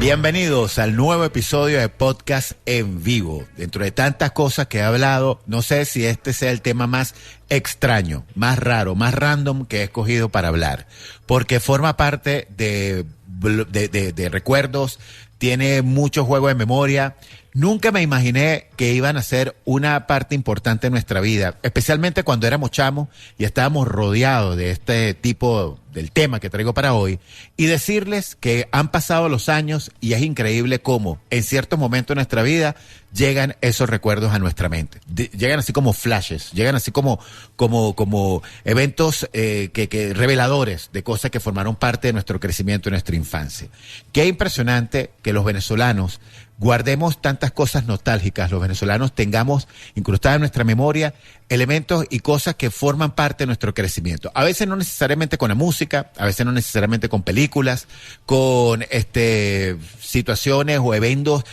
Bienvenidos al nuevo episodio de Podcast en Vivo. Dentro de tantas cosas que he hablado, no sé si este sea el tema más extraño, más raro, más random que he escogido para hablar, porque forma parte de recuerdos, tiene mucho juego de memoria. Nunca me imaginé que iban a ser una parte importante de nuestra vida, especialmente cuando éramos chamos y estábamos rodeados de este tipo del tema que traigo para hoy, y decirles que han pasado los años y es increíble cómo en ciertos momentos de nuestra vida llegan esos recuerdos a nuestra mente. Llegan así como flashes, llegan así como eventos que reveladores de cosas que formaron parte de nuestro crecimiento y nuestra infancia. Qué impresionante que los venezolanos guardemos tantas cosas nostálgicas, los venezolanos tengamos incrustadas en nuestra memoria elementos y cosas que forman parte de nuestro crecimiento. A veces no necesariamente con la música, a veces no necesariamente con películas, con situaciones o eventos.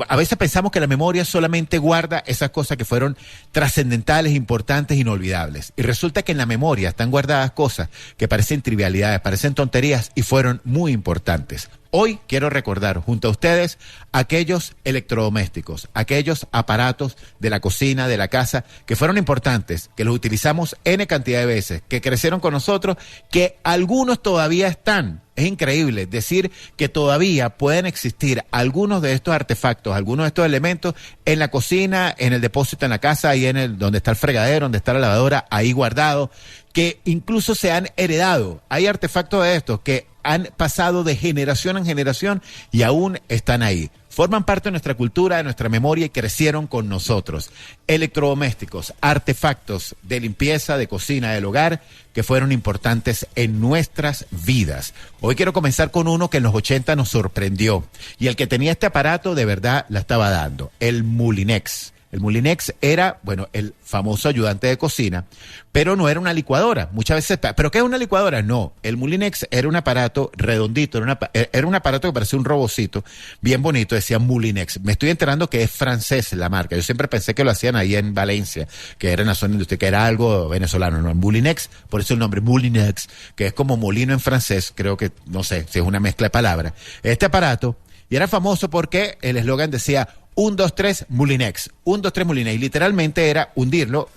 A veces pensamos que la memoria solamente guarda esas cosas que fueron trascendentales, importantes, inolvidables. Y resulta que en la memoria están guardadas cosas que parecen trivialidades, parecen tonterías y fueron muy importantes. Hoy quiero recordar junto a ustedes aquellos electrodomésticos, aquellos aparatos de la cocina, de la casa, que fueron importantes, que los utilizamos N cantidad de veces, que crecieron con nosotros, que algunos todavía están. Es increíble decir que todavía pueden existir algunos de estos artefactos, algunos de estos elementos en la cocina, en el depósito en la casa, ahí donde está el fregadero, donde está la lavadora, ahí guardado, que incluso se han heredado. Hay artefactos de estos que han pasado de generación en generación y aún están ahí. Forman parte de nuestra cultura, de nuestra memoria y crecieron con nosotros. Electrodomésticos, artefactos de limpieza, de cocina, del hogar, que fueron importantes en nuestras vidas. Hoy quiero comenzar con uno que en los 80 nos sorprendió. Y el que tenía este aparato de verdad la estaba dando. El Moulinex. El Moulinex era, bueno, el famoso ayudante de cocina, pero no era una licuadora. Muchas veces, ¿pero qué es una licuadora? No, el Moulinex era un aparato redondito, era un aparato que parecía un robocito, bien bonito, decía Moulinex. Me estoy enterando que es francés la marca. Yo siempre pensé que lo hacían ahí en Valencia, que era en la zona industrial, que era algo venezolano, no, Moulinex, por eso el nombre Moulinex, que es como molino en francés, creo que, no sé, si es una mezcla de palabras. Este aparato, y era famoso porque el eslogan decía 1, 2, 3, Moulinex. 1, 2, 3, Moulinex. Y literalmente era hundirlo,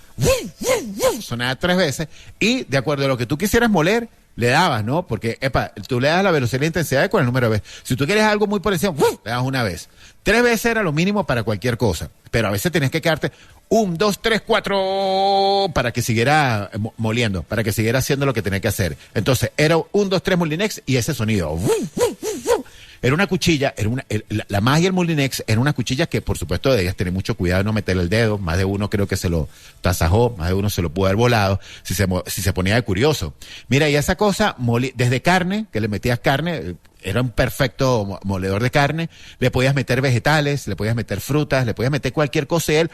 sonaba 3 veces, y de acuerdo a lo que tú quisieras moler, le dabas, ¿no? Porque, tú le das la velocidad y la intensidad con el número de veces. Si tú quieres algo muy por encima, le das una vez. 3 veces era lo mínimo para cualquier cosa. Pero a veces tenías que quedarte 1, 2, 3, 4 para que siguiera moliendo, para que siguiera haciendo lo que tenía que hacer. Entonces, era 1, 2, 3, Moulinex y ese sonido. Era una cuchilla, la magia del Moulinex era una cuchilla que, por supuesto, debías tener mucho cuidado de no meterle el dedo. Más de uno creo que se lo tasajó, más de uno se lo pudo haber volado si se ponía de curioso. Mira, y esa cosa, desde carne, que le metías carne, era un perfecto moledor de carne, le podías meter vegetales, le podías meter frutas, le podías meter cualquier cosa y él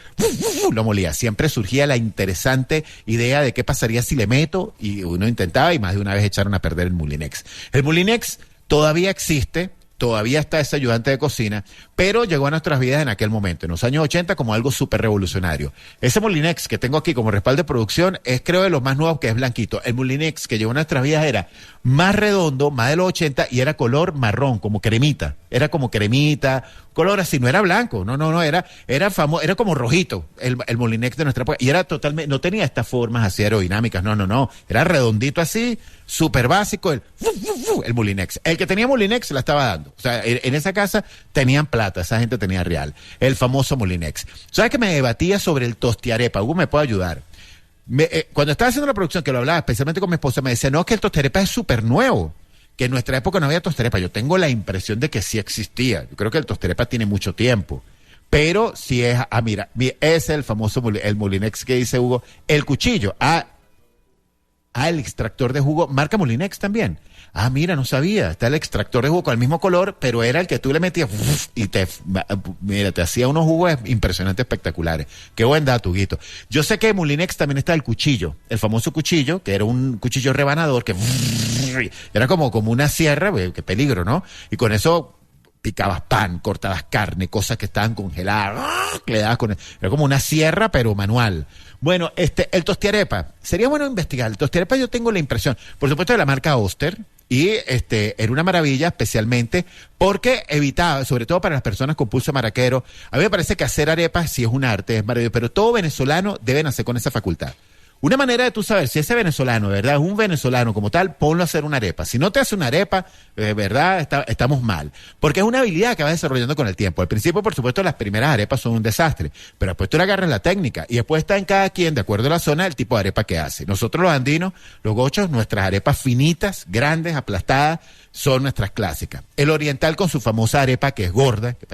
lo molía. Siempre surgía la interesante idea de qué pasaría si le meto, y uno intentaba y más de una vez echaron a perder el Moulinex. El Moulinex todavía existe. Todavía está ese ayudante de cocina, pero llegó a nuestras vidas en aquel momento, en los años 80, como algo súper revolucionario. Ese Moulinex que tengo aquí como respaldo de producción es, creo, de los más nuevos, que es blanquito. El Moulinex que llegó a nuestras vidas era más redondo, más de los 80, y era color marrón, como cremita. Era como cremita, color así, no era blanco, no, era como rojito, el Moulinex de nuestra época, y era totalmente, no tenía estas formas así aerodinámicas, no, era redondito así, súper básico, el Moulinex. El que tenía Moulinex la estaba dando. O sea, en esa casa tenían plata, esa gente tenía real. El famoso Moulinex. ¿Sabes que me debatía sobre el tostiarepa? Hugo me puede ayudar. Cuando estaba haciendo la producción, que lo hablaba especialmente con mi esposa, me decía, no, que el tostiarepa es súper nuevo, que en nuestra época no había tostiarepa. Yo tengo la impresión de que sí existía. Yo creo que el tostiarepa tiene mucho tiempo. Pero si es, mira, es el famoso, el Moulinex que dice Hugo, el cuchillo, el extractor de jugo, marca Moulinex también. Mira, no sabía, está el extractor de jugo con el mismo color, pero era el que tú le metías y te hacía unos jugos impresionantes, espectaculares. Qué buen dato, Guito. Yo sé que en Moulinex también está el cuchillo, el famoso cuchillo, que era un cuchillo rebanador que era como una sierra, qué peligro, ¿no? Y con eso picabas pan, cortabas carne, cosas que estaban congeladas, le dabas era como una sierra, pero manual. Bueno, el tostiarepa, sería bueno investigar. El tostiarepa yo tengo la impresión, por supuesto, de la marca Oster, Y era una maravilla, especialmente porque evitaba, sobre todo para las personas con pulso maraquero, a mí me parece que hacer arepas sí es un arte, es maravilloso, pero todo venezolano debe nacer con esa facultad. Una manera de tú saber si ese venezolano, ¿verdad? Es un venezolano como tal, ponlo a hacer una arepa. Si no te hace una arepa, ¿verdad? Estamos mal. Porque es una habilidad que vas desarrollando con el tiempo. Al principio, por supuesto, las primeras arepas son un desastre, pero después tú le agarras la técnica y después está en cada quien, de acuerdo a la zona, el tipo de arepa que hace. Nosotros los andinos, los gochos, nuestras arepas finitas, grandes, aplastadas, son nuestras clásicas. El oriental con su famosa arepa que es gorda, que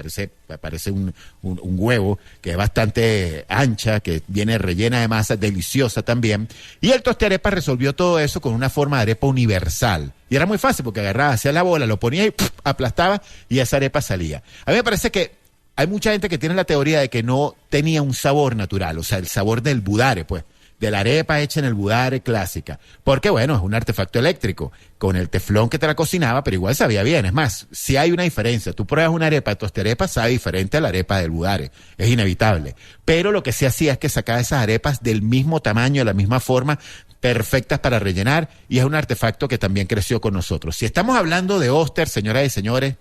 parece un huevo, que es bastante ancha, que viene rellena de masa, deliciosa también. Y el tostiarepa resolvió todo eso con una forma de arepa universal. Y era muy fácil porque agarraba, hacía la bola, lo ponía y aplastaba y esa arepa salía. A mí me parece que hay mucha gente que tiene la teoría de que no tenía un sabor natural, o sea, el sabor del budare, pues, de la arepa hecha en el budare clásica. Porque, bueno, es un artefacto eléctrico, con el teflón que te la cocinaba, pero igual sabía bien. Es más, si hay una diferencia. Tú pruebas una arepa de tostiarepa, sabe diferente a la arepa del budare. Es inevitable. Pero lo que se hacía es que sacaba esas arepas del mismo tamaño, de la misma forma, perfectas para rellenar, y es un artefacto que también creció con nosotros. Si estamos hablando de Oster, señoras y señores,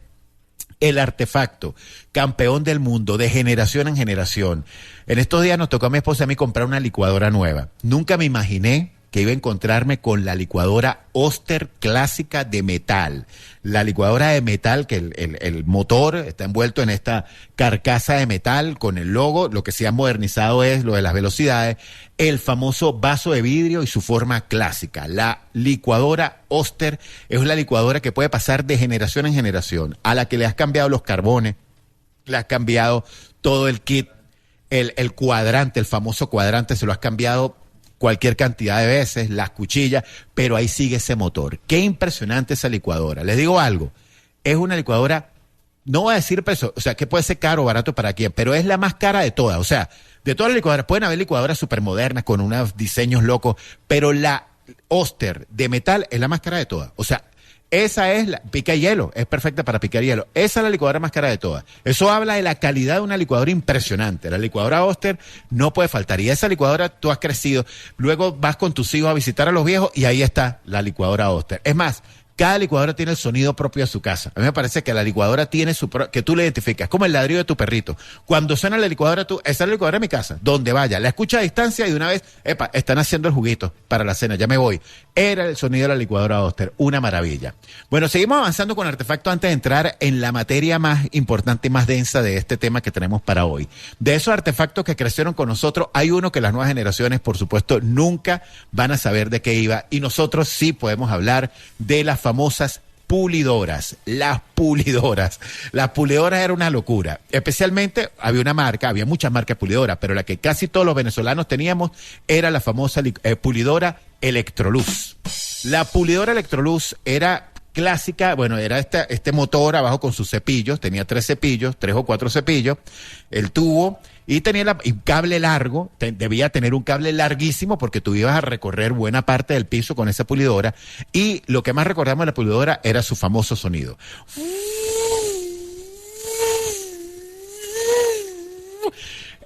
el artefacto, campeón del mundo, de generación en generación. En estos días nos tocó a mi esposa y a mí comprar una licuadora nueva. Nunca me imaginé que iba a encontrarme con la licuadora Oster clásica de metal. La licuadora de metal, que el motor está envuelto en esta carcasa de metal con el logo. Lo que se ha modernizado es lo de las velocidades. El famoso vaso de vidrio y su forma clásica. La licuadora Oster es la licuadora que puede pasar de generación en generación, a la que le has cambiado los carbones, le has cambiado todo el kit, el cuadrante, el famoso cuadrante, se lo has cambiado cualquier cantidad de veces, las cuchillas, pero ahí sigue ese motor. Qué impresionante esa licuadora. Les digo algo, es una licuadora, no voy a decir precio, o sea, que puede ser caro o barato para quién, pero es la más cara de todas. O sea, de todas las licuadoras, pueden haber licuadoras súper modernas con unos diseños locos, pero la Oster de metal es la más cara de todas. O sea, esa es la pica hielo, es perfecta para picar hielo. Esa es la licuadora más cara de todas. Eso habla de la calidad de una licuadora impresionante. La licuadora Oster no puede faltar. Y esa licuadora tú has crecido. Luego vas con tus hijos a visitar a los viejos y ahí está la licuadora Oster. Es más, cada licuadora tiene el sonido propio de su casa. A mí me parece que la licuadora tiene que tú le identificas, como el ladrillo de tu perrito. Cuando suena la licuadora, esa es la licuadora de mi casa, donde vaya, la escucha a distancia y de una vez, epa, están haciendo el juguito para la cena, ya me voy. Era el sonido de la licuadora Oster, una maravilla. Bueno, seguimos avanzando con artefactos antes de entrar en la materia más importante y más densa de este tema que tenemos para hoy. De esos artefactos que crecieron con nosotros, hay uno que las nuevas generaciones, por supuesto, nunca van a saber de qué iba, y nosotros sí podemos hablar de las famosas pulidoras, las pulidoras. Las pulidoras era una locura. Especialmente había una marca, había muchas marcas pulidoras, pero la que casi todos los venezolanos teníamos era la famosa pulidora Electrolux. La pulidora Electrolux era clásica, bueno, era este motor abajo con sus cepillos, tenía 3 o 4 cepillos, el tubo, y tenía un cable largo, debía tener un cable larguísimo porque tú ibas a recorrer buena parte del piso con esa pulidora, y lo que más recordamos de la pulidora era su famoso sonido.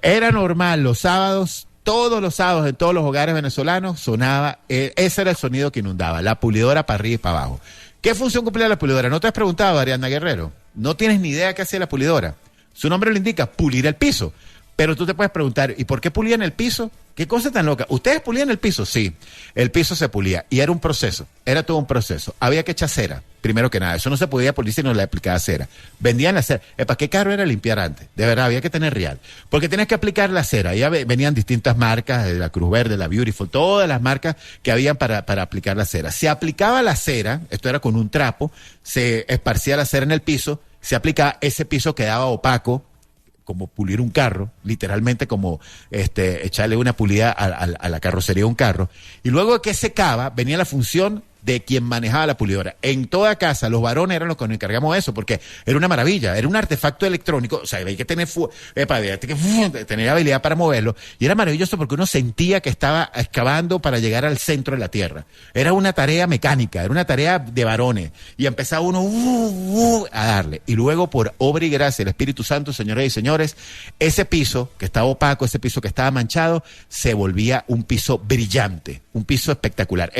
Era normal los sábados, todos los sábados en todos los hogares venezolanos sonaba, ese era el sonido que inundaba, la pulidora para arriba y para abajo. ¿Qué función cumplía la pulidora? ¿No te has preguntado, Ariana Guerrero? No tienes ni idea qué hacía la pulidora. Su nombre lo indica, pulir el piso. Pero tú te puedes preguntar, ¿y por qué pulían el piso? ¿Qué cosa tan loca? ¿Ustedes pulían el piso? Sí, el piso se pulía y era un proceso, era todo un proceso. Había que echar cera, primero que nada. Eso no se podía pulir si no le aplicaba cera. Vendían la cera. ¿Para qué caro era limpiar antes? De verdad, había que tener real. Porque tenías que aplicar la cera. Ya venían distintas marcas, de la Cruz Verde, la Beautiful, todas las marcas que habían para aplicar la cera. Se aplicaba la cera, esto era con un trapo, se esparcía la cera en el piso, se aplicaba, ese piso quedaba opaco, como pulir un carro, literalmente como echarle una pulida a la carrocería de un carro, y luego que secaba, venía la función de quien manejaba la pulidora. En toda casa, los varones eran los que nos encargamos de eso, porque era una maravilla, era un artefacto electrónico, o sea, había que tener, tener habilidad para moverlo, y era maravilloso porque uno sentía que estaba excavando para llegar al centro de la tierra. Era una tarea mecánica, era una tarea de varones, y empezaba uno a darle, y luego por obra y gracia del Espíritu Santo, señoras y señores, ese piso que estaba opaco, ese piso que estaba manchado, se volvía un piso brillante, un piso espectacular.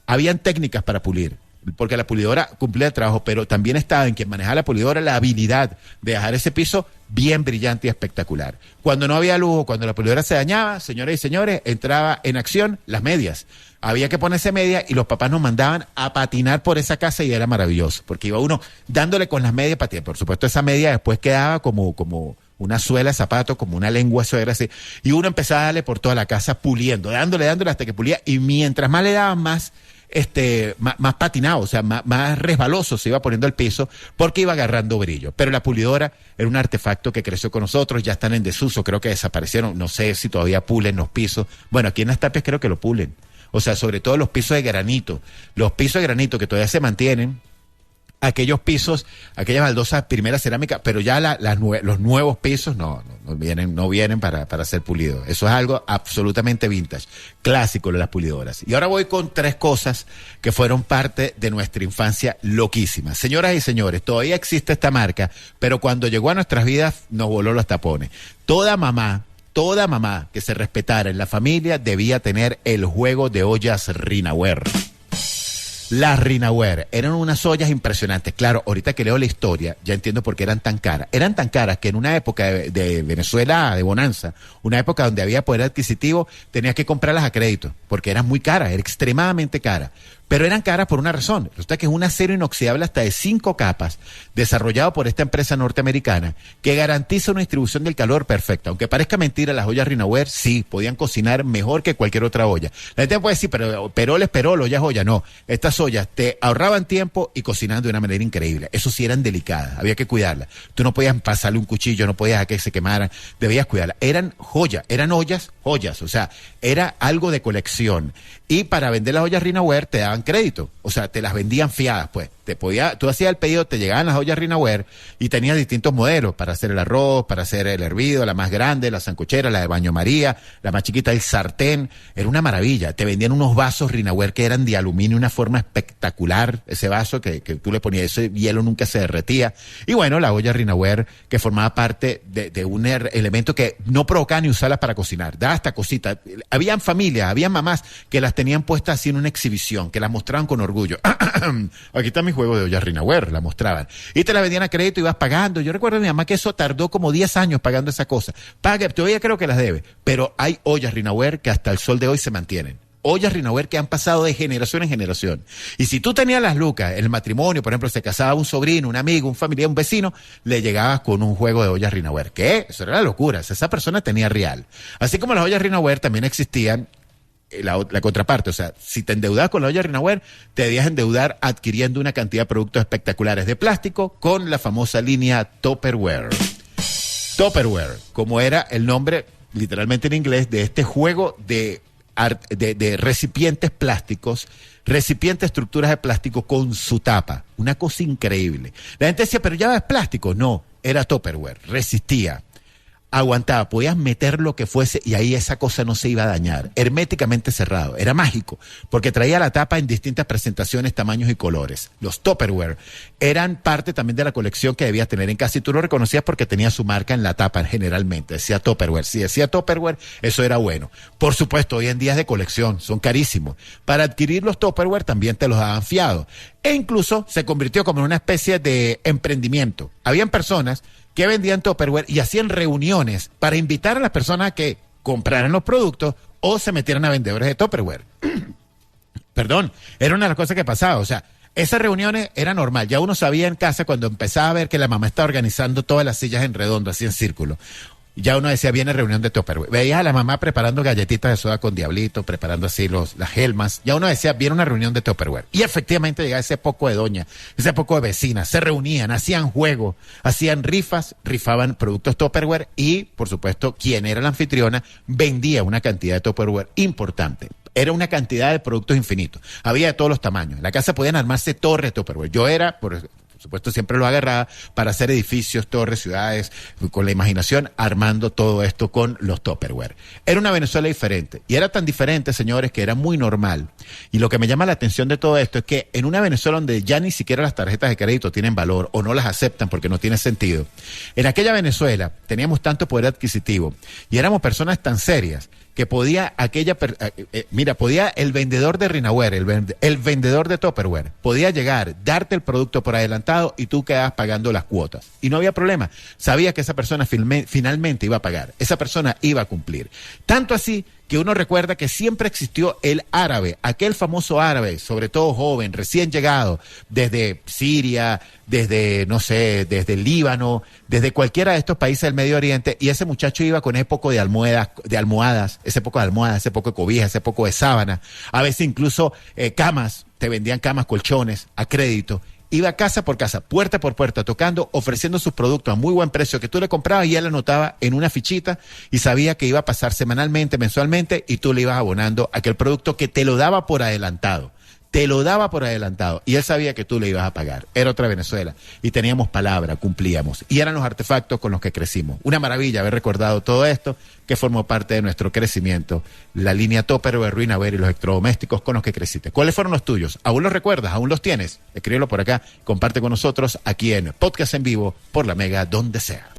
Habían técnicas para pulir. porque la pulidora cumplía el trabajo, pero también estaba en quien manejaba la pulidora la habilidad de dejar ese piso bien brillante y espectacular. Cuando no había luz, cuando la pulidora se dañaba, señoras y señores, entraba en acción las medias. Había que ponerse media y los papás nos mandaban a patinar por esa casa y era maravilloso, porque iba uno dándole con las medias patinar. Por supuesto, esa media después quedaba como una suela de zapato, como una lengua de suegra, así, y uno empezaba a darle por toda la casa puliendo, dándole hasta que pulía, y mientras más le daban más patinado, o sea, más resbaloso se iba poniendo el piso porque iba agarrando brillo. Pero la pulidora era un artefacto que creció con nosotros, ya están en desuso, creo que desaparecieron, no sé si todavía pulen los pisos. Bueno, aquí en Las Tapias creo que lo pulen. O sea, sobre todo los pisos de granito. Los pisos de granito que todavía se mantienen, aquellos pisos, aquellas baldosas primera cerámica, pero ya los nuevos pisos no vienen para ser pulidos. Eso es algo absolutamente vintage, clásico de las pulidoras. Y ahora voy con 3 cosas que fueron parte de nuestra infancia loquísima. Señoras y señores, todavía existe esta marca, pero cuando llegó a nuestras vidas nos voló los tapones. Toda mamá que se respetara en la familia debía tener el juego de ollas Rinaware. Las Rinaware eran unas ollas impresionantes. Claro, ahorita que leo la historia, ya entiendo por qué eran tan caras. Eran tan caras que en una época de Venezuela, de bonanza, una época donde había poder adquisitivo, tenías que comprarlas a crédito, porque eran muy caras, era extremadamente cara. Pero eran caras por una razón. Resulta que es un acero inoxidable hasta de 5 capas, desarrollado por esta empresa norteamericana, que garantiza una distribución del calor perfecta. Aunque parezca mentira, las ollas Rinaware sí podían cocinar mejor que cualquier otra olla. La gente puede decir, pero perol es perol, olla es olla. No, estas ollas te ahorraban tiempo y cocinaban de una manera increíble. Eso sí, eran delicadas, había que cuidarlas. Tú no podías pasarle un cuchillo, no podías dejar que se quemaran, debías cuidarlas. Eran joyas, eran joyas, o sea, era algo de colección. Y para vender las ollas Rinaware te daban crédito, o sea, te las vendían fiadas, pues. Tú hacías el pedido, te llegaban las ollas Rinaware y tenías distintos modelos para hacer el arroz, para hacer el hervido, la más grande, la sancochera, la de baño María, la más chiquita, el sartén. Era una maravilla. Te vendían unos vasos Rinaware que eran de aluminio, una forma espectacular. Ese vaso que tú le ponías, ese hielo nunca se derretía. Y bueno, la olla Rinaware que formaba parte de un elemento que no provocaba ni usarlas para cocinar. Da hasta cosita. Habían familias, habían mamás que las tenían puestas así en una exhibición, que las mostraban con orgullo. Aquí está mi juego de olla Rinaware, la mostraban. Y te la vendían a crédito y ibas pagando. Yo recuerdo a mi mamá que eso tardó como 10 años pagando esa cosa. Todavía creo que las debe. Pero hay ollas Rinaware que hasta el sol de hoy se mantienen. Ollas Rinaware que han pasado de generación en generación. Y si tú tenías las lucas, el matrimonio, por ejemplo, se casaba un sobrino, un amigo, un familiar, un vecino, le llegabas con un juego de ollas Rinaware. ¿Qué? Eso era la locura. Esa persona tenía real. Así como las ollas Rinaware también existían la contraparte, o sea, si te endeudabas con la olla Rinaware, te debías endeudar adquiriendo una cantidad de productos espectaculares de plástico con la famosa línea Tupperware. Tupperware, como era el nombre literalmente en inglés de este juego de recipientes plásticos, recipientes, estructuras de plástico con su tapa. Una cosa increíble. La gente decía, pero ya es plástico. No, era Tupperware, resistía, aguantaba, podías meter lo que fuese y ahí esa cosa no se iba a dañar, herméticamente cerrado, era mágico, porque traía la tapa en distintas presentaciones, tamaños y colores. Los Tupperware eran parte también de la colección que debías tener en casa y tú lo reconocías porque tenía su marca en la tapa generalmente, decía Tupperware. Si decía Tupperware, eso era bueno. Por supuesto, hoy en día es de colección, son carísimos. Para adquirir los Tupperware también te los daban fiados e incluso se convirtió como en una especie de emprendimiento. Habían personas que vendían Tupperware y hacían reuniones para invitar a las personas a que compraran los productos o se metieran a vendedores de Tupperware. Perdón, era una de las cosas que pasaba, o sea, esas reuniones era normal, ya uno sabía en casa cuando empezaba a ver que la mamá estaba organizando todas las sillas en redondo, así en círculo. Ya uno decía, viene reunión de Tupperware. Veías a la mamá preparando galletitas de soda con diablito, preparando así las gelmas. Ya uno decía, viene una reunión de Tupperware. Y efectivamente llegaba ese poco de doña, ese poco de vecinas. Se reunían, hacían juegos, hacían rifas, rifaban productos Tupperware y, por supuesto, quien era la anfitriona vendía una cantidad de Tupperware importante. Era una cantidad de productos infinitos. Había de todos los tamaños. En la casa podían armarse torres de Tupperware. Yo era, por supuesto, siempre lo agarraba para hacer edificios, torres, ciudades, con la imaginación, armando todo esto con los Tupperware. Era una Venezuela diferente. Y era tan diferente, señores, que era muy normal. Y lo que me llama la atención de todo esto es que en una Venezuela donde ya ni siquiera las tarjetas de crédito tienen valor o no las aceptan porque no tiene sentido, en aquella Venezuela teníamos tanto poder adquisitivo y éramos personas tan serias que podía podía el vendedor de Rinaware, el vendedor de Tupperware, podía llegar, darte el producto por adelantado y tú quedabas pagando las cuotas. Y no había problema. Sabía que esa persona finalmente iba a pagar. Esa persona iba a cumplir. Tanto así que uno recuerda que siempre existió el árabe, aquel famoso árabe, sobre todo joven, recién llegado, desde Siria, desde el Líbano, desde cualquiera de estos países del Medio Oriente, y ese muchacho iba con ese poco de almohadas, ese poco de cobijas, ese poco de sábana, a veces incluso camas, te vendían camas, colchones, a crédito. Iba casa por casa, puerta por puerta, tocando, ofreciendo sus productos a muy buen precio que tú le comprabas y él anotaba en una fichita y sabía que iba a pasar semanalmente, mensualmente y tú le ibas abonando aquel producto que te lo daba por adelantado. Te lo daba por adelantado y él sabía que tú le ibas a pagar. Era otra Venezuela y teníamos palabra, cumplíamos y eran los artefactos con los que crecimos. Una maravilla haber recordado todo esto que formó parte de nuestro crecimiento. La línea Tupperware, Rinaware y los electrodomésticos con los que creciste. ¿Cuáles fueron los tuyos? ¿Aún los recuerdas? ¿Aún los tienes? Escríbelo por acá, comparte con nosotros aquí en Podcast en Vivo por La Mega, donde sea.